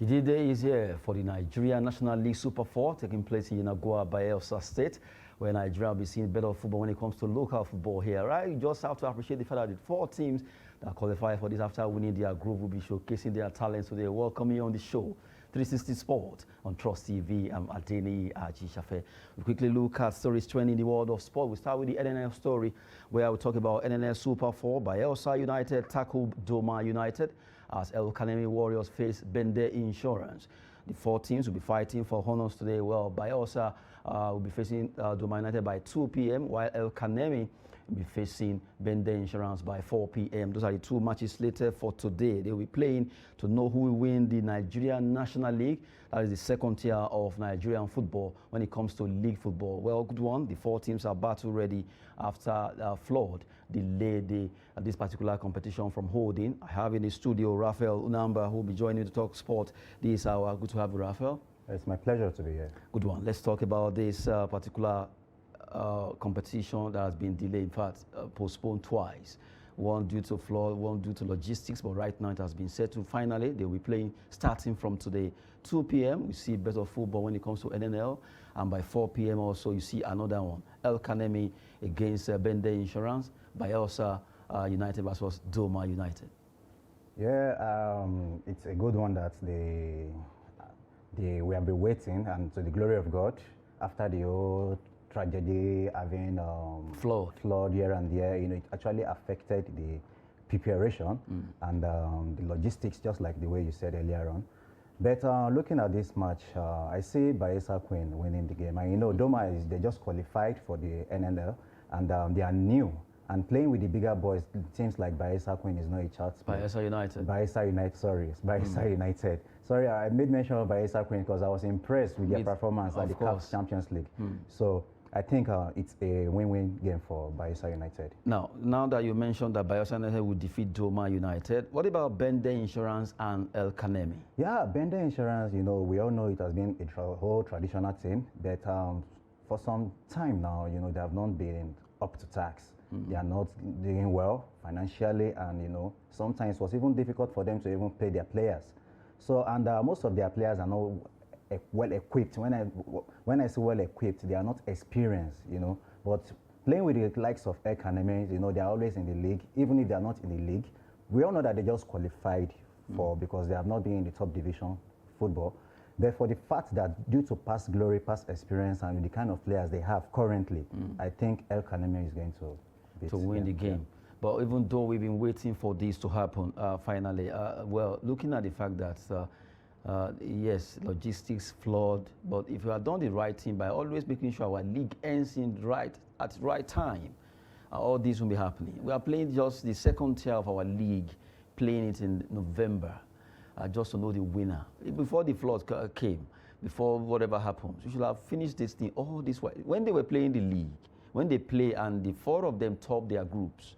The day is here for the Nigeria National League Super 4 taking place in Yenagoa, Bayelsa State, where Nigeria will be seeing better football when it comes to local football here, right? You just have to appreciate the fact that the 4 teams that qualify for this after winning their group will be showcasing their talents. So they welcome you on the show, 360 Sport on Trust TV. I'm Adeni Ajishafe. We quickly look at stories trending in the world of sport. We start with the NNL story, where we talk about NNL Super 4. Bayelsa United tackled Doma United as El Kanemi Warriors face Bende Insurance. The 4 teams will be fighting for honors today. Well, Bayelsa will be facing Doma United by 2 p.m., while El Kanemi will be facing Bende Insurance by 4 p.m. Those are the 2 matches slated for today. They will be playing to know who will win the Nigeria National League. That is the 2nd tier of Nigerian football when it comes to league football. Well, good one. The 4 teams are battle ready after flood delayed this particular competition from holding. I have in the studio Raphael Unamba, who will be joining me to talk sport this hour. Good to have you, Raphael. It's my pleasure to be here. Good one. Let's talk about this particular competition that has been delayed, in fact, postponed twice. One due to flood, one due to logistics, but right now it has been settled. Finally, they'll be playing starting from today, 2 p.m. We see better football when it comes to NNL, and by 4 p.m. also you see another one, El Kanemi against Bende Insurance, Bayelsa United versus Doma United. Yeah, it's a good one that we have been waiting, and to the glory of God, after the whole tragedy, having flood here and there, you know, it actually affected the preparation and the logistics, just like the way you said earlier on. But looking at this match, I see Bayelsa Queen winning the game. And you know, Doma they just qualified for the NNL, and they are new. And playing with the bigger boys, teams like Bayelsa Queen is not a child's play. Bayelsa United. Bayelsa United, sorry. Bayelsa United. Sorry, I made mention of Bayelsa Queen because I was impressed with their performance at the CAF Champions League. So I think it's a win-win game for Bayelsa United. Now that you mentioned that Bayelsa United will defeat Doma United, what about Bende Insurance and El Kanemi? Yeah, Bende Insurance, you know, we all know it has been a whole traditional team, but for some time now, you know, they have not been up to task. They are not doing well financially, and you know, sometimes it was even difficult for them to even pay their players. So, and most of their players are not well equipped. When I say well equipped, they are not experienced, you know. But playing with the likes of El Kanemi, you know, they are always in the league. Even if they are not in the league, we all know that they just qualified for because they have not been in the top division football. Therefore, the fact that due to past glory, past experience, and the kind of players they have currently, I think El Kanemi is going to win the game. But even though we've been waiting for this to happen, finally, well, looking at the fact that yes, logistics flawed, but if we have done the right thing by always making sure our league ends at the right time, all this will be happening. We are playing just the 2nd tier of our league, playing it in November, just to know the winner. Before the flood came, before whatever happens, we should have finished this thing all this way. When they were playing the league, when they play and the 4 of them top their groups,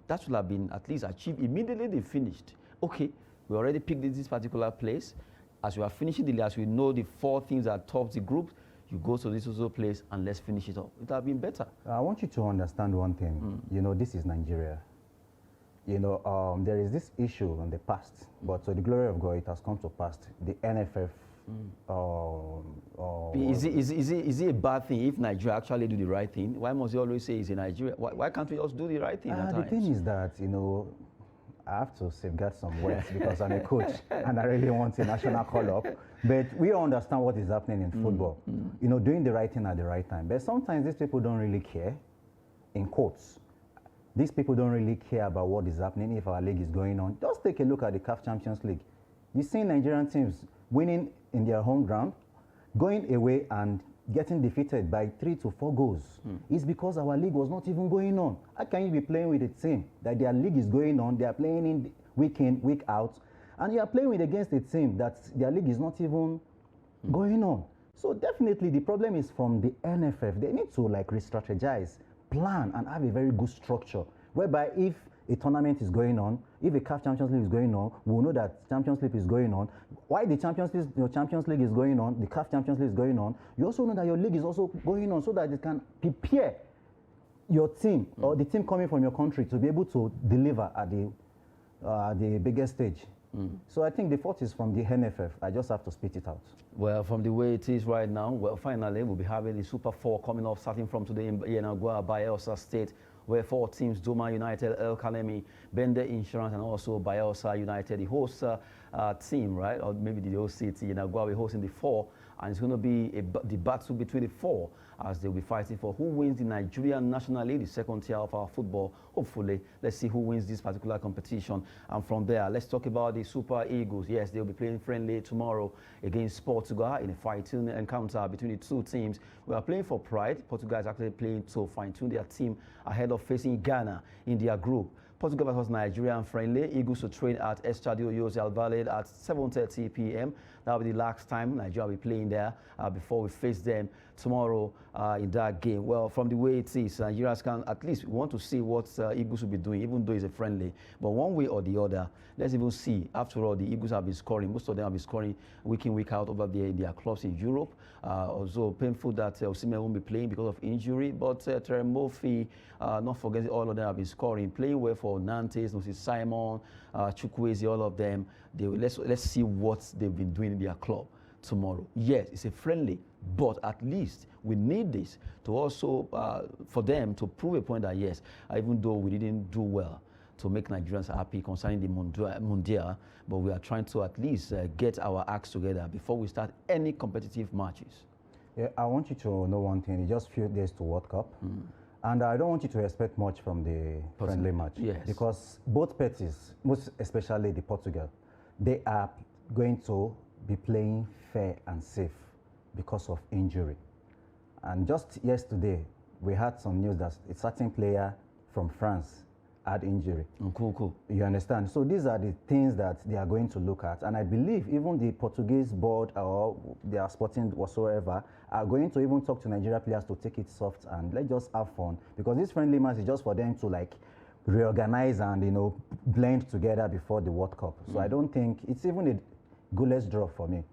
that should have been at least achieved immediately they finished. Okay, we already picked this particular place. As we are finishing the league, as we know the 4 things that top the group, you go to this other place and let's finish it up. It would have been better. I want you to understand one thing. You know, this is Nigeria. You know, there is this issue in the past, but to the glory of God, it has come to pass. The NFF. Is it a bad thing if Nigeria actually do the right thing? Why must you always say it's in Nigeria? Why can't we just do the right thing at times? The thing is that, you know, I have to safeguard some words because I'm a coach and I really want a national call-up. But we all understand what is happening in football. You know, doing the right thing at the right time. But sometimes these people don't really care, in quotes. These people don't really care about what is happening if our league is going on. Just take a look at the CAF Champions League. You see Nigerian teams winning in their home ground, going away and getting defeated by 3 to 4 goals. It's because our league was not even going on. How can you be playing with a team that their league is going on, they are playing in week in, week out, and you are playing against a team that their league is not even going on? So definitely the problem is from the NFF. They need to like re-strategize, plan, and have a very good structure, whereby if a tournament is going on, if a CAF Champions League is going on, we'll know that Champions League is going on. Why the Champions League is going on, the CAF Champions League is going on, you also know that your league is also going on so that it can prepare your team or the team coming from your country to be able to deliver at the biggest stage. So I think the fault is from the NFF. I just have to spit it out. Well, from the way it is right now, well, finally, we'll be having the Super 4 coming off starting from today in Yenagua Bayelsa State, where 4 teams, Doma United, El Kalemi, Bende Insurance, and also Bayelsa United, the host team, right? Or maybe the host city, Yenagua, will be hosting the 4, and it's going to be the battle between the 4 as they'll be fighting for who wins the Nigerian National League, the second tier of our football. Hopefully, let's see who wins this particular competition. And from there, let's talk about the Super Eagles. Yes, they'll be playing friendly tomorrow against Portugal in a fighting encounter between the 2 teams. We are playing for pride. Portugal is actually playing to fine-tune their team ahead of facing Ghana in their group. Portugal versus Nigeria friendly. Eagles will train at Estadio Jose Alvalade at 7:30 p.m. That will be the last time Nigeria will be playing there before we face them tomorrow in that game. Well, from the way it is, Nigerians can at least want to see what Eagles will be doing, even though it's a friendly. But one way or the other, let's even see. After all, the Eagles have been scoring. Most of them have been scoring week in, week out over there in their clubs in Europe. Also, painful that Osimhen won't be playing because of injury. But Terry Murphy, not forgetting all of them have been scoring, playing well for Nantes, Simon, Chukwueze, all of them. Let's see what they've been doing in their club tomorrow. Yes, it's a friendly, but at least we need this to also for them to prove a point that yes, even though we didn't do well to make Nigerians happy concerning the Mundial, but we are trying to at least get our acts together before we start any competitive matches. Yeah, I want you to know one thing. It's just few days to World Cup. And I don't want you to expect much from the friendly match. Yes. Because both parties, most especially the Portugal, they are going to be playing fair and safe because of injury. And just yesterday, we had some news that a certain player from France had injury. Cool. You understand? So these are the things that they are going to look at. And I believe even the Portuguese board or their sporting whatsoever are going to even talk to Nigeria players to take it soft and let's just have fun. Because this friendly match is just for them to like reorganize and, you know, blend together before the World Cup. So I don't think it's even a goalless draw for me.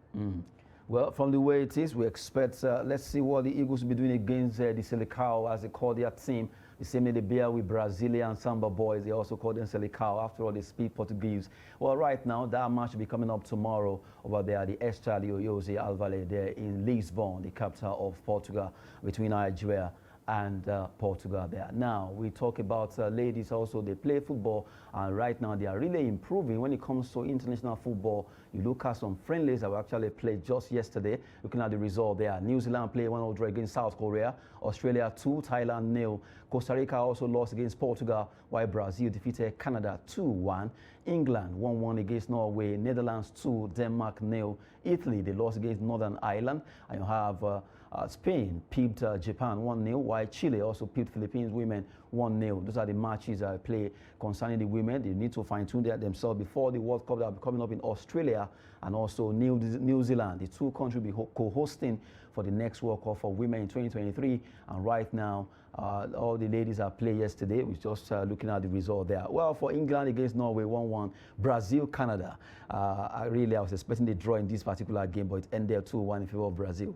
Well, from the way it is, we expect, let's see what the Eagles will be doing against the Selecao, as they call their team. The same way they bear with Brazilian Samba boys. They also call them Selecao. After all, they speak Portuguese. Well, right now, that match will be coming up tomorrow over there at the Estadio Jose Alvalade there in Lisbon, the capital of Portugal, between Nigeria and Portugal there. Now, we talk about ladies also. They play football, and right now they are really improving when it comes to international football. You look at some friendlies that were actually played just yesterday. Looking at the result there, New Zealand played 1-0 against South Korea, Australia 2, Thailand 0. Costa Rica also lost against Portugal, while Brazil defeated Canada 2-1. England 1-1 against Norway, Netherlands 2, Denmark 0. Italy, they lost against Northern Ireland. And you have Spain pipped Japan 1-0, while Chile also pipped Philippines women 1-0. Those are the matches I play concerning the women. They need to fine-tune themselves before the World Cup that will be coming up in Australia and also New Zealand. The 2 countries will be co-hosting for the next World Cup for women in 2023. And right now, all the ladies are played yesterday. We're just looking at the result there. Well, for England against Norway, 1-1. Brazil, Canada. I was expecting the draw in this particular game, but it ended 2-1 in favor of Brazil.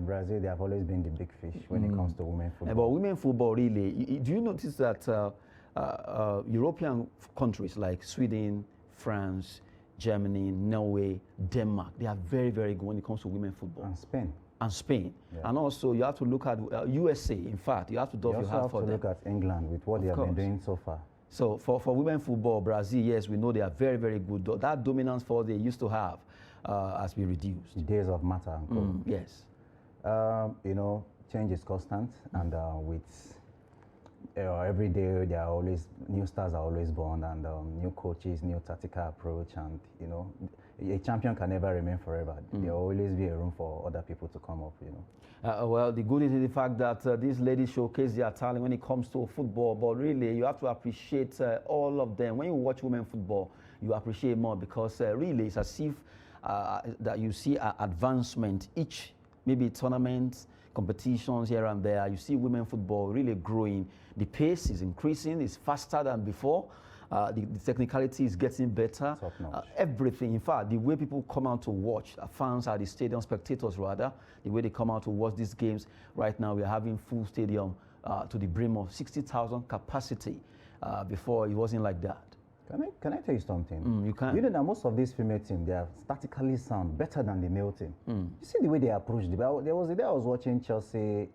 Brazil, they have always been the big fish when it comes to women football. But women football, really, do you notice that European countries like Sweden, France, Germany, Norway, Denmark, they are very, very good when it comes to women football. And Spain. Yeah. And also you have to look at USA. In fact, you have to You also have to look at England with what they have been doing so far. So for women football, Brazil, yes, we know they are very, very good. That dominance for they used to have has been reduced. The days of Mata and Co. Yes. You know, change is constant, and with every day there are always new stars are always born, and new coaches, new tactical approach, and you know, a champion can never remain forever. There will always be a room for other people to come up. You know. Well, the good is the fact that these ladies showcase their talent when it comes to football, but really you have to appreciate all of them. When you watch women football, you appreciate more because really it's as if that you see advancement each maybe tournaments, competitions here and there. You see women football really growing. The pace is increasing. It's faster than before. The technicality is getting better. Everything. In fact, the way people come out to watch, fans at the stadium, spectators rather, the way they come out to watch these games. Right now, we're having full stadium to the brim of 60,000 capacity. Before, it wasn't like that. Can I tell you something? You can. You know that most of these female teams, they are statically sound better than the male team. You see the way they approach the ball. There was a day I was watching Chelsea,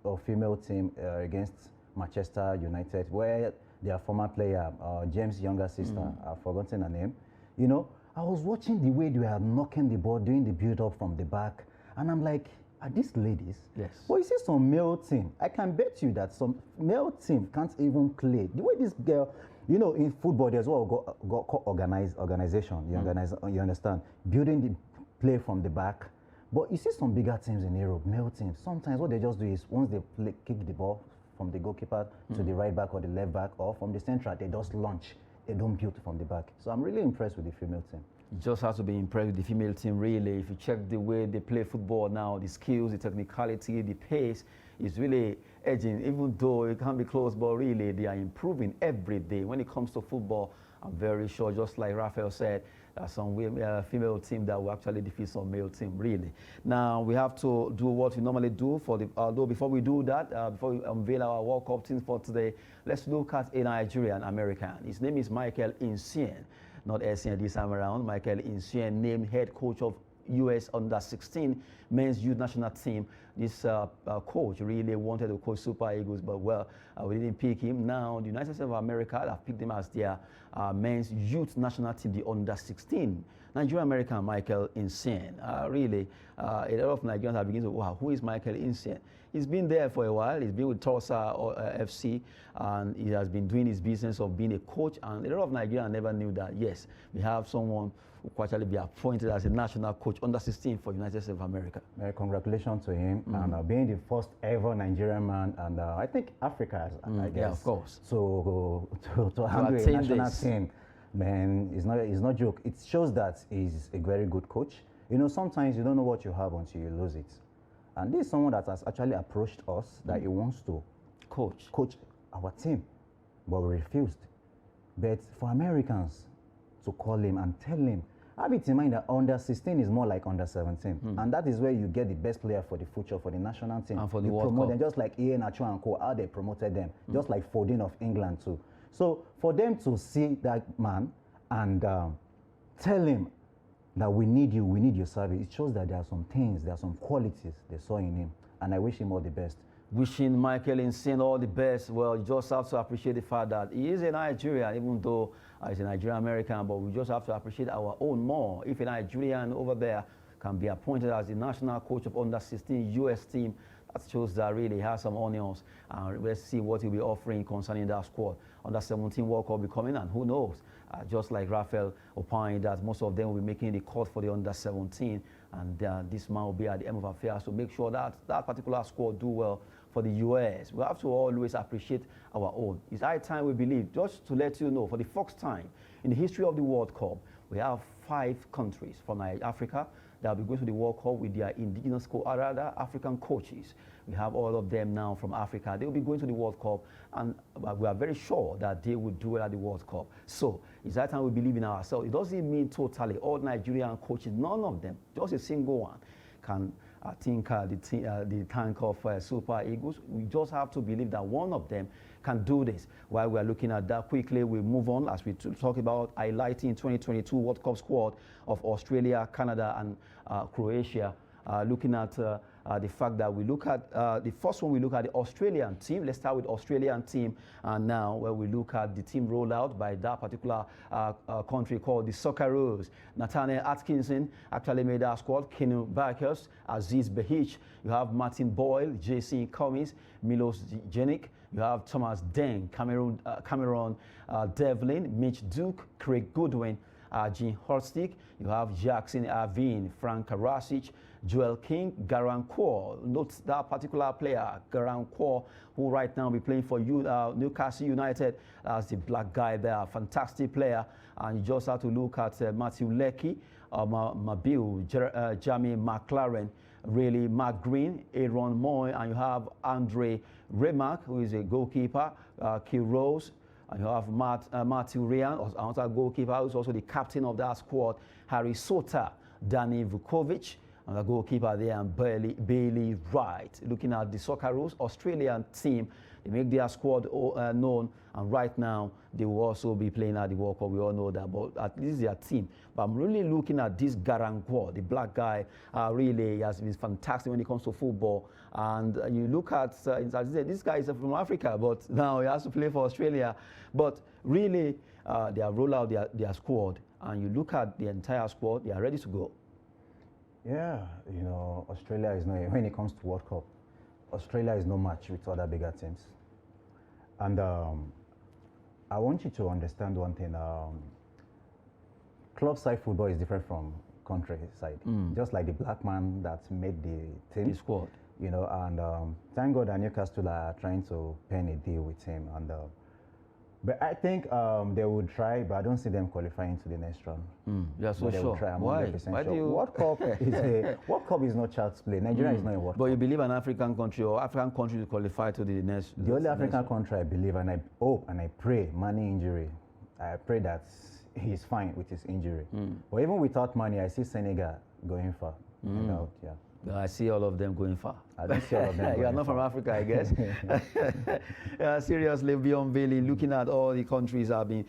a female team against Manchester United, where their former player, James' younger sister, I've forgotten her name. You know, I was watching the way they were knocking the ball, doing the build-up from the back, and I'm like, are these ladies? Yes. But you see some male team, I can bet you that some male team can't even play. The way this girl, you know, in football, there's what got organization. You understand? Building the play from the back. But you see some bigger teams in Europe, male teams, sometimes what they just do is once they kick the ball from the goalkeeper to the right back or the left back or from the central, they just launch. They don't build from the back. So I'm really impressed with the female team. You just have to be impressed with the female team, really. If you check the way they play football now, the skills, the technicality, the pace is really edging, even though it can be close, but really they are improving every day. When it comes to football, I'm very sure, just like Raphael said, some female team that will actually defeat some male team, really. Now, we have to do what we normally do, although before we do that, before we unveil our World Cup teams for today, let's look at a Nigerian American. His name is Michael Insien. Not Essien this time around. Michael Insien, named head coach of U.S. Under-16 men's youth national team. This coach really wanted to coach Super Eagles, but well, we didn't pick him. Now, the United States of America have picked him as their men's youth national team, the Under-16. Nigerian-American Michael Insien. Really, a lot of Nigerians are beginning to, wow, who is Michael Insien? He's been there for a while. He's been with Tulsa FC, and he has been doing his business of being a coach. And a lot of Nigerians never knew that, yes, we have someone who could actually be appointed as a national coach Under-16 for United States of America. Congratulations to him, and being the first ever Nigerian man, and I think Africa, I guess. Yeah, of course. So to handle a national team, man, it's not a joke. It shows that he's a very good coach. You know, sometimes you don't know what you have until you lose it. And this is someone that has actually approached us that he wants to coach our team, but we refused. But for Americans to call him and tell him, have it in mind that Under-16 is more like Under-17, and that is where you get the best player for the future for the national team. And for the you World promote Cup. them, just like Ian Acho and Co. How they promoted them, just like Foden of England too. So for them to see that man and tell him that we need your service, it shows that there are some things, there are some qualities they saw in him, and I wish him all the best. Wishing Michael Insien all the best. Well, you just have to appreciate the fact that he is a Nigerian, even though he's a Nigerian American, but we just have to appreciate our own more. If a Nigerian over there can be appointed as the national coach of Under-16 U.S. team, that shows that really has some onions. Let's see what he'll be offering concerning that squad. Under-17 World Cup will be coming, and who knows? Just like Raphael opined that most of them will be making the cut for the Under-17, and this man will be at the end of affairs to make sure that that particular squad do well for the U.S. We have to always appreciate our own. It's high time we believe, just to let you know, for the first time in the history of the World Cup, we have 5 countries from Africa that will be going to the World Cup with their indigenous, African coaches. We have all of them now from Africa. They will be going to the World Cup, and we are very sure that they will do well at the World Cup. So it's that time we believe in ourselves. It doesn't mean totally all Nigerian coaches, none of them, just a single one, can the tank of Super Eagles. We just have to believe that one of them can do this. While we're looking at that quickly, we move on as we talk about highlighting 2022 World Cup squad of Australia, Canada, and Croatia. Looking at the fact that we look at the first one, we look at the Australian team. Let's start with Australian team, and now where we look at the team rollout by that particular country called the Socceroos. Nathaniel Atkinson actually made our squad. Kenu Barkers, Aziz Behich. You have Martin Boyle, J.C. Cummins, Milos Jenik. You have Thomas Deng, Cameron Devlin, Mitch Duke, Craig Goodwin, Jean Horstick. You have Jackson Avin, Frank Karasic, Joel King, Garan Kaur. Note that particular player, Garan Kaur, who right now will be playing for Newcastle United as the black guy there. Fantastic player. And you just have to look at Matthew Leckie, Mabil, Jamie McLaren, really Mark Green, Aaron Moy, and you have Andre Remark, who is a goalkeeper, Key Rose, and you have Matthew Ryan, another goalkeeper, who's also the captain of that squad, Harry Sota, Danny Vukovic, And the goalkeeper there, and Bailey Wright. Looking at the Socceroos, Australian team, they make their squad known, and right now they will also be playing at the World Cup. We all know that, but at least their team. But I'm really looking at this Garangwa, the black guy. Really, he has been fantastic when it comes to football. And you look at, as I said, this guy is from Africa, but now he has to play for Australia. But really, they have rolled out their squad, and you look at the entire squad, they are ready to go. Yeah, you know, Australia is no, when it comes to World Cup, Australia is no match with other bigger teams. And I want you to understand one thing. Club side football is different from country side. Just like the black man that made the team. The squad. You know, and thank God that Newcastle are trying to pen a deal with him. And but I think they would try, but I don't see them qualifying to the next round. Yeah, so sure. Try, Why? Why do you? World Cup is not child's play. Nigeria is not a World Cup. But you believe an African country or African country to qualify to the next? The only African country I believe, and I hope and I pray, Mane injury. I pray that he's fine with his injury. But even without Mane, I see Senegal going far. Yeah. I see all of them going far. I don't see all of them. You are not from Africa, I guess. Seriously, we'll be unveiling, looking at all the countries that have been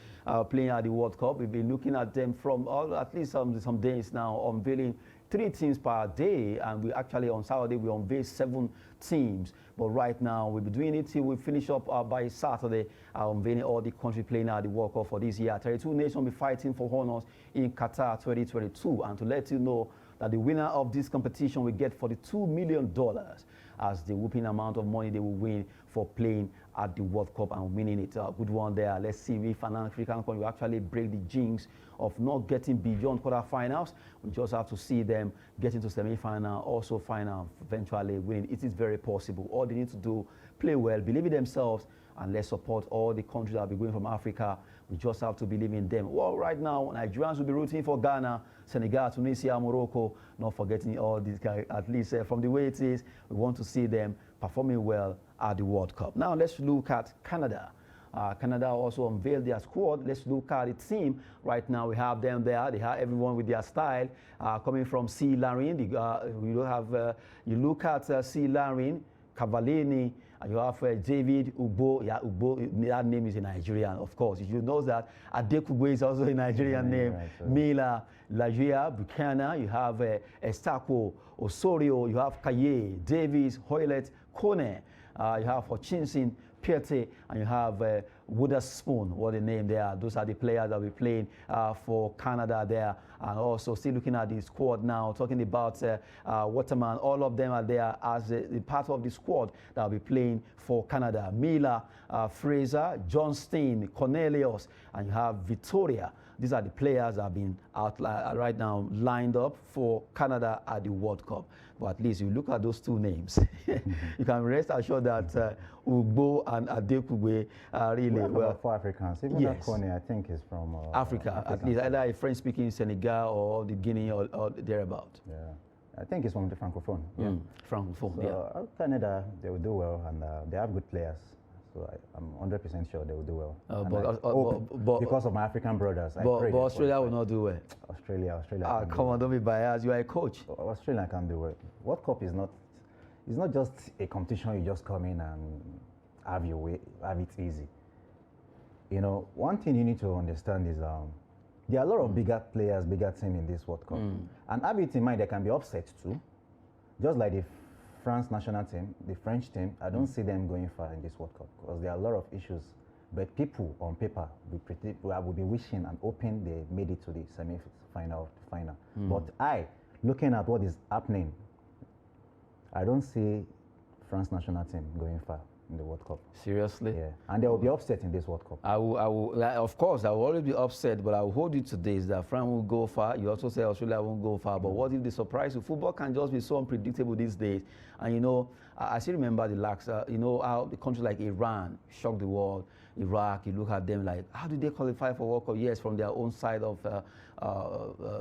playing at the World Cup. We've been looking at them from at least some days now, unveiling 3 teams per day. And we actually, on Saturday, we unveiled 7 teams. But right now, we'll be doing it till we finish up by Saturday, unveiling all the countries playing at the World Cup for this year. 32 nations will be fighting for honors in Qatar 2022. And to let you know, that the winner of this competition will get $42 million as the whooping amount of money they will win for playing at the World Cup and winning it. Good one there. Let's see if an African country will actually break the jinx of not getting beyond quarterfinals. We just have to see them get into semi-final, also final, eventually winning. It is very possible. All they need to do, play well, believe in themselves, and let's support all the countries that will be going from Africa. We just have to believe in them. Well, right now, Nigerians will be rooting for Ghana, Senegal, Tunisia, Morocco, not forgetting all these guys. At least from the way it is, we want to see them performing well at the World Cup. Now, let's look at Canada. Canada also unveiled their squad. Let's look at the team. Right now, we have them there. They have everyone with their style. Coming from C. Larin, you look at C. Larin, Cavallini, and you have David Ugbo. Yeah, Ugbo, that name is a Nigerian, of course. You know that Adekugbe is also a Nigerian name. Right, so. Mila, Lajia, Buchanan, you have Estako, Osorio, you have Kaye, Davis, Hoylet, Kone, you have Hutchinson, Pierte, and you have Witherspoon, what the name there. Those are the players that will be playing for Canada there. And also still looking at the squad now, talking about Waterman, all of them are there as the part of the squad that will be playing for Canada. Miller, Fraser, Johnston, Cornelius, and you have Victoria. These are the players that have been right now lined up for Canada at the World Cup. But at least you look at those 2 names, you can rest assured that Ugbo and Adekugbe are really well. 4 Africans. Even yes. Kone, I think, is from Africa, at least either a French-speaking Senegal or the Guinea or thereabout. Yeah, I think it's from the Francophone. Yeah. Francophone. So, yeah. Canada, they will do well, and they have good players. So I'm 100% sure they will do well. But because of my African brothers, but Australia will not do well. Australia. Come on, don't be biased. You are a coach. Australia can do well. World Cup is not just a competition you just come in and have it easy. You know, one thing you need to understand is there are a lot of bigger players, bigger teams in this World Cup, and have it in mind there can be upsets too, just like the France national team, the French team. I don't see them going far in this World Cup because there are a lot of issues. But people on paper will be wishing and hoping they made it to the semi-final, final. But looking at what is happening, I don't see France national team going far in the World Cup. Seriously? Yeah, and there will be upset in this World Cup. I will, of course, I will always be upset, but I will hold you to this, that France will go far. You also say Australia won't go far, but what if they surprise you? Football can just be so unpredictable these days. And you know, I still remember the last, you know, how the countries like Iran shocked the world. Iraq, you look at them like, how did they qualify for World Cup? Yes, from their own side of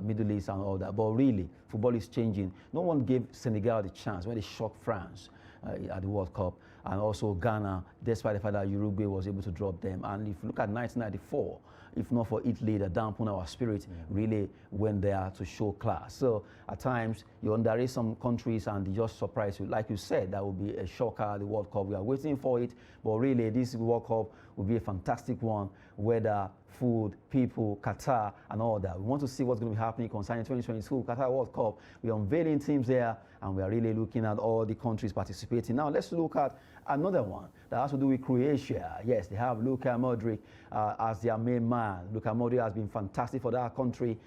Middle East and all that. But really, football is changing. No one gave Senegal the chance when they shocked France at the World Cup. and also Ghana, despite the fact that Uruguay was able to drop them. And if you look at 1994, if not for Italy, that dampened our spirit, really went there to show class. So at times, you underrate some countries and they just surprise you. Like you said, that will be a shocker at the World Cup. We are waiting for it, but really this World Cup will be a fantastic one. Weather, food, people, Qatar, and all that. We want to see what's going to be happening concerning 2022 Qatar World Cup. We're unveiling teams there, and we are really looking at all the countries participating. Now, let's look at another one that has to do with Croatia. Yes, they have Luka Modric as their main man. Luka Modric has been fantastic for that country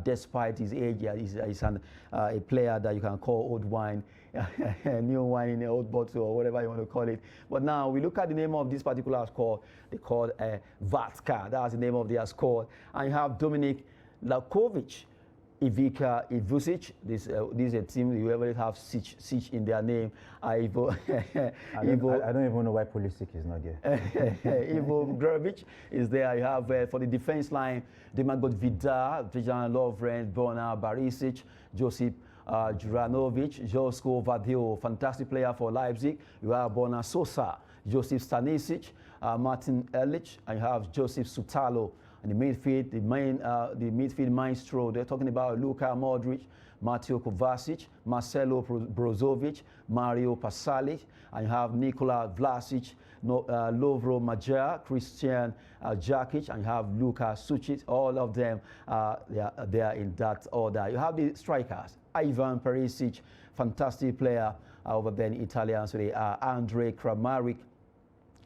despite his age. He's a player that you can call old wine, new wine in an old bottle, or whatever you want to call it. But now we look at the name of this particular squad. They called Vatka. That's the name of their squad. And you have Dominik Lakovic, Ivica Ivusic. This is a team you ever have Sic in their name. I don't even know why Pulisic is not there. Ivo Grovic is there. You have for the defense line, Demagot Vidal, Dejan Lovren, Bona Barisic, Josip Juranovic, Josko Vadio, fantastic player for Leipzig. You have Bona Sosa, Josip Stanisic, Martin Ehrlich, and you have Joseph Sutalo. And the midfield, the midfield maestro, they're talking about Luka Modric, Mateo Kovacic, Marcelo Brozovic, Mario Pasalic, and you have Nikola Vlasic, Lovro Majer, Christian Jakic, and you have Luka Sucic. All of them, they are in that order. You have the strikers, Ivan Perisic, fantastic player over there in Italian. So they are Andre Kramaric,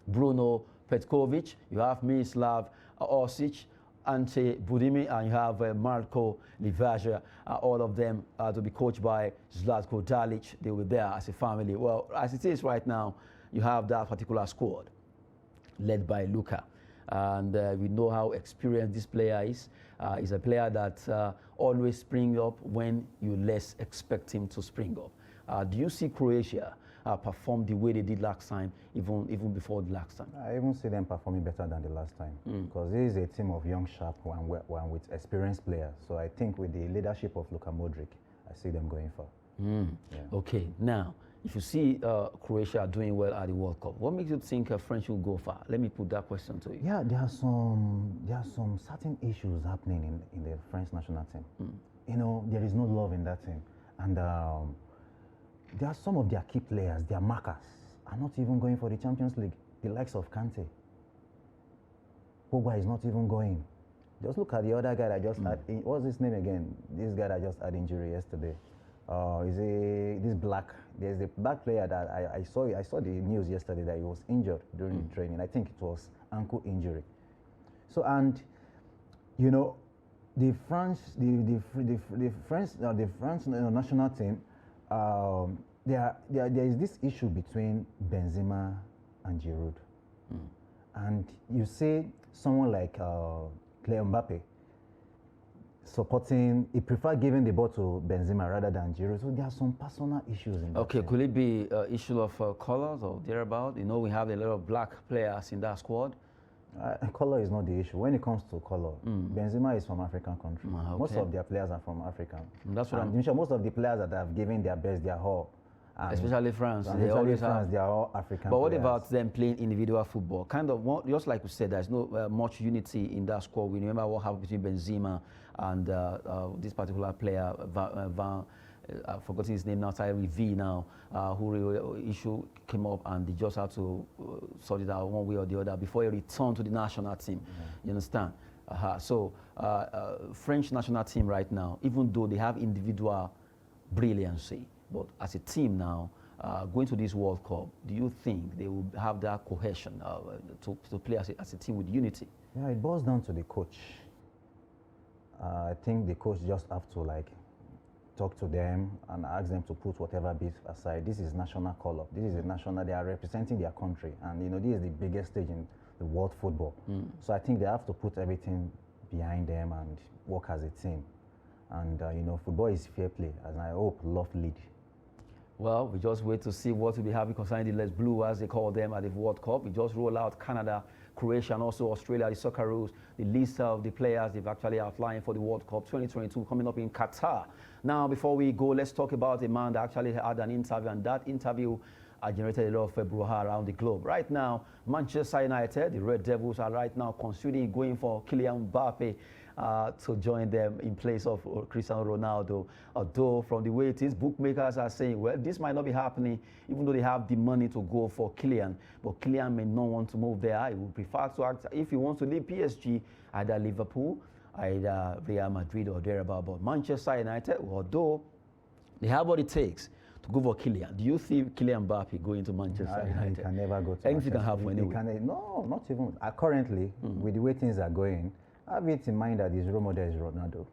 Bruno Petkovic, you have Mislav Orsic, Ante Budimi, and you have Marko Livaja. All of them to be coached by Zlatko Dalic. They were there as a family. Well, as it is right now, you have that particular squad led by Luka. And we know how experienced this player is. He's a player that always springs up when you less expect him to spring up. Do you see Croatia perform the way they did last time, even before the last time? I even see them performing better than the last time because this is a team of young, sharp, one with experienced players. So I think with the leadership of Luka Modric, I see them going far. Yeah. Okay, now, if you see Croatia doing well at the World Cup, what makes you think French will go far? Let me put that question to you. Yeah, there are some certain issues happening in the French national team. You know, there is no love in that team. And there are some of their key players, their markers, are not even going for the Champions League. The likes of Kante. Pogba is not even going. Just look at the other guy that just had, what's his name again? This guy that just had injury yesterday. There's a black player that I saw the news yesterday that he was injured during the training. I think it was ankle injury. So, and, you know, the French national team, there is this issue between Benzema and Giroud. And you see someone like Kylian Mbappe supporting, he preferred giving the ball to Benzema rather than Giroud. So there are some personal issues in that team. Could it be issue of colors or thereabout? You know, we have a lot of black players in that squad. Color is not the issue. When it comes to color, Benzema is from African country. Okay. Most of their players are from Africa. That's what I'm sure. Most of the players that have given their best, their all, especially France, they always have. They are all African. But what players. about them playing individual football? Kind of, just like you said, there's no much unity in that squad. We remember what happened between Benzema and this particular player, I've forgotten his name now, Tyree V now, who issue came up and they just had to sort it out one way or the other before he returned to the national team. You understand? So French national team right now, even though they have individual brilliancy, but as a team now, going to this World Cup, do you think they will have that cohesion to play as a team with unity? Yeah, it boils down to the coach. I think the coach just have to talk to them and ask them to put whatever beef aside. This is national call-up. This is a national, they are representing their country. And, you know, this is the biggest stage in the world football. So I think they have to put everything behind them and work as a team. And, you know, football is fair play, and I hope love lead. Well, we just wait to see what will be happening concerning the Les Bleus, as they call them, at the World Cup. We just roll out Canada, Croatia, and also Australia, the Socceroos, the list of the players they've actually outlined for the World Cup 2022 coming up in Qatar. Now, before we go, let's talk about a man that actually had an interview, and that interview generated a lot of furore around the globe. Right now, Manchester United, the Red Devils, are right now considering going for Kylian Mbappe to join them in place of Cristiano Ronaldo. Although from the way it is, bookmakers are saying, well, this might not be happening, even though they have the money to go for Kylian. But Kylian may not want to move there. He would prefer to act, if he wants to leave PSG, either Liverpool, either Real Madrid or thereabout. But Manchester United, although they have what it takes to go for Kylian, do you think Kylian Mbappe going to Manchester United? He can never go to Anything Manchester. can happen anyway. No, not even. Currently, with the way things are going, have it in mind that his role model is Ronaldo.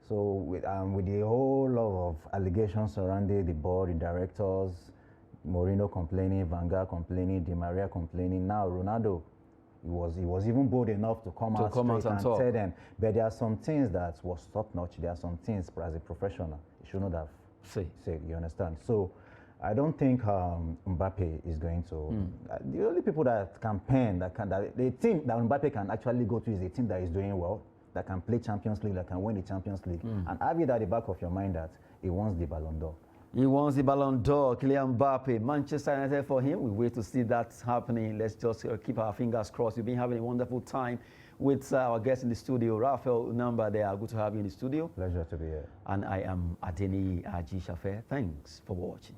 So with the whole lot of allegations surrounding the board, the directors, Mourinho complaining, Van Gaal complaining, Di Maria complaining, now Ronaldo, he was even bold enough to come out straight and tell them. But there are some things that was top notch. There are some things as a professional he should not have said. You understand? So I don't think Mbappe is going to. The only people that can pen, the team that Mbappe can actually go to is a team that is doing well, that can play Champions League, that can win the Champions League, and have it at the back of your mind that he wants the Ballon d'Or. He wants the Ballon d'Or, Kylian Mbappe. Manchester United for him. We wait to see that happening. Let's just keep our fingers crossed. We've been having a wonderful time with our guest in the studio, Raphael Number. They are good to have you in the studio. Pleasure to be here. And I am Adeni Aji Shafe. Thanks for watching.